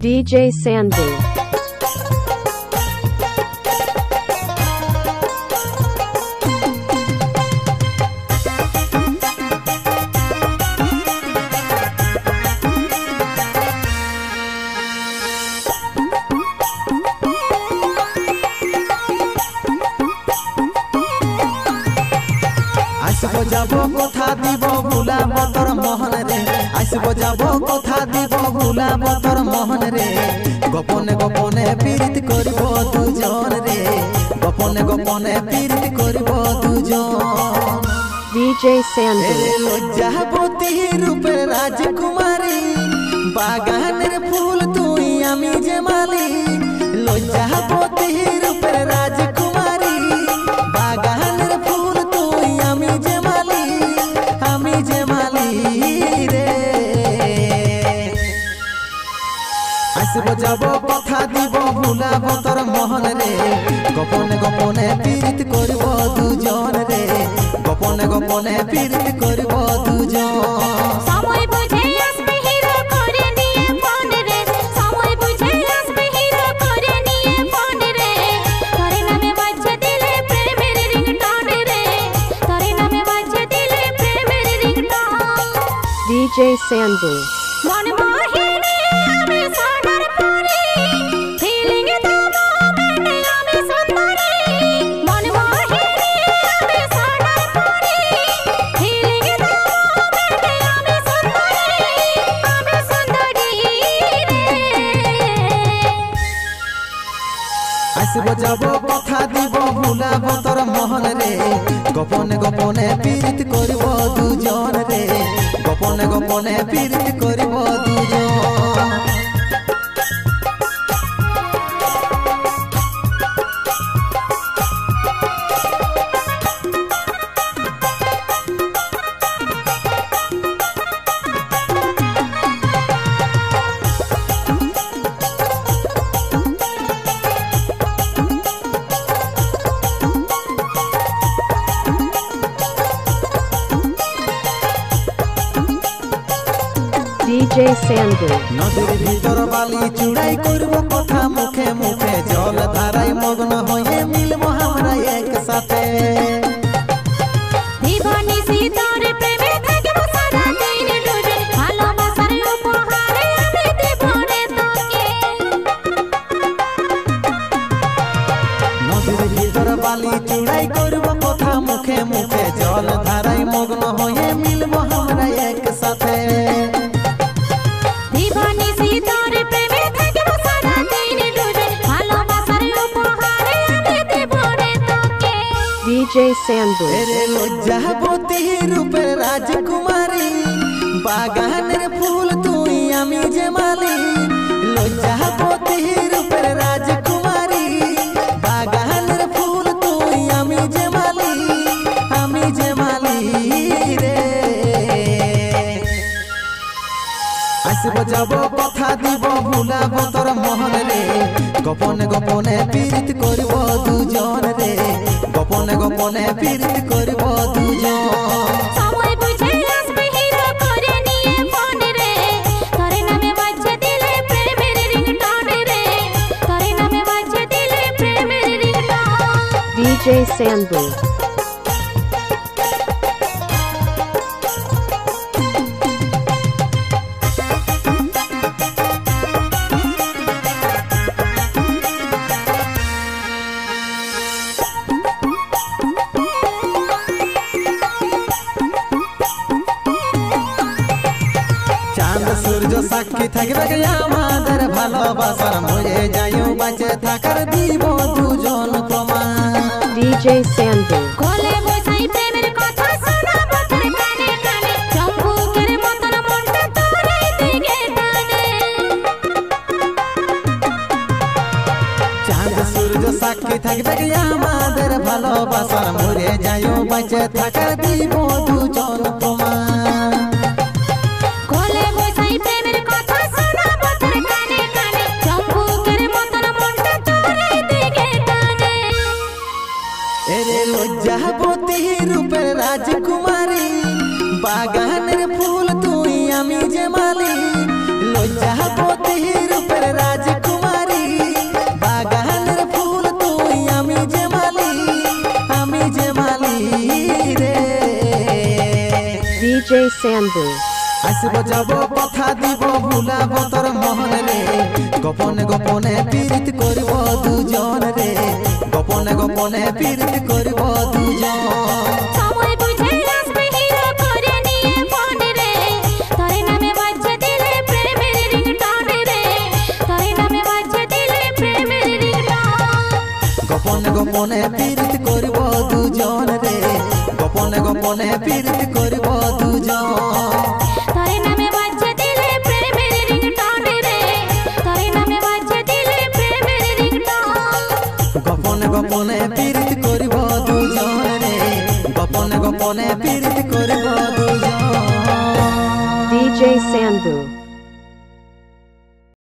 DJ Sandhu. आसबो जाबो कथा দিব ভুলাব তোর মোহন রে आसबो जाबो कथा দিব ভুলাব তোর মোহন রে গোপনে গোপনে পীড়িত করিব দুজন রে গোপনে গোপনে পীড়িত করিব দুজন DJ Sandhu. লজ্জাবতী রূপে রাজকুমারী বাগানের ফুল তুই আমি যে মালি লজ্জাবতী রূপে রাজকুমারী বাগানের ফুল তুই আমি যে মালি রে আসবো যাবো কথা দিব ভুলাব তোর মোহন রে গোপনে গোপনে পীড়িত করিব দুজন রে গোপনে গোপনে পীড়িত করিব দুজন সময় বুঝে আসবে হিরো করে নিয়ে ফোন রে সময় বুঝে আসবে হিরো করে নিয়ে ফোন রে তোরে নামে বাজছে দিলে প্রেমের রিংটোন রে তোরে নামে বাজছে দিলে প্রেমের রিংটোন DJ Sandhu. মন মোহিনী আমি সোনার পরি ফিলিং দেবো মনে আমি সুন্দরী মন মোহিনী আমি সোনার পরি ফিলিং দেবো মনে আমি সুন্দরী রে আসবো যাবো কথা দিব ভুলাব তোর মোহন রে গোপনে গোপনে পীড়িত করিব দুজন রে গোপনে গোপনে পীড়িত করিব দুজন DJ Sandhu. নদীর ভিতর বালি চুড়াই করব কথা মুখে মুখে জল ধারায় মগ্ন হয়ে মিলব আমরা একসাথে জীবনী শীতর প্রেমে থাকবো সারা দিন ডুবে ভালোবাসার উপহারে আমি দেব রে তোকে নদীর ভিতর বালি চুড়াই করব কথা মুখে মুখে জল ধারায় মগ্ন হয়ে মিলব আমরা একসাথে জীবনী শীতর প্রেমে থাকবো সারা দিন ডুবে ভালোবাসার উপহারে আমি দেব রে তোকে DJ Sandhu. এরে লজ্জাবতী রূপে রাজকুমারী বাগানের ফুল তুই আমি যে মালি লজ্জাবতী রূপে রাজকুমারী বাগানের ফুল তুই আমি যে মালি রে আসবো যাবো কথা দিব ভুলাব তোর মোহন রে গোপনে গোপনে পীড়িত করিব দুজন রে গোপনে গোপনে পীড়িত করিব দুজন সময় বুঝে আসবে হিরো করে নিয়ে ফোন রে তোরে নামে বাজছে দিলে প্রেমের রিংটোন রে তোরে নামে বাজছে দিলে প্রেমের রিংটোন DJ Sandhu. চাঁদ সূর্য সাক্ষী থাকবে আমাদের ভালোবাসার মরে যাইও বাঁচে থাকার দিব দুজন প্রমাণ DJ Sandhu. কোলে বসাই প্রেমের কথা শোনাবো তোর কানে কানে চম্বুকের মতন মনটা তোরই দিকে টানে চাঁদ সূর্য সাক্ষী থাকবে আমাদের ভালোবাসার মরে যাইও বাঁচে থাকার দিব দুজন প্রমাণ কোলে বসাই প্রেমের কথা শোনাবো তোর কানে কানে চম্বুকের মতন মনটা তোরই দিকে টানে এরে লজ্জাবতী রূপে রাজকুমারী বাগানের ফুল তুই আমি যে মালি লজ্জাবতী রূপের DJ Sambu. আসব যাব কথা দিব ভুলাব তোর মহন রে গোপনে গোপনে পীড়িত করিব দুজন রে গোপনে গোপনে পীড়িত করিব দুজন সময় বুঝে আসবে হিরো করে নিয়ে ফোন রে তোর নামে বাজছে দিলে প্রেমের রিংটোন রে তোর নামে বাজছে দিলে প্রেমের রিংটোন গোপনে গোপনে পীড়িত করিব দুজন রে গোপনে গোপনে পীড়িত করিব দুজন তোর নামে বাজছে দিলে প্রেমের রিংটোন রে তোর নামে বাজছে দিলে প্রেমের রিংটোন গোপনে গোপনে পীড়িত করিব দুজন রে গোপনে গোপনে পীড়িত করিব দুজন DJ Sambu.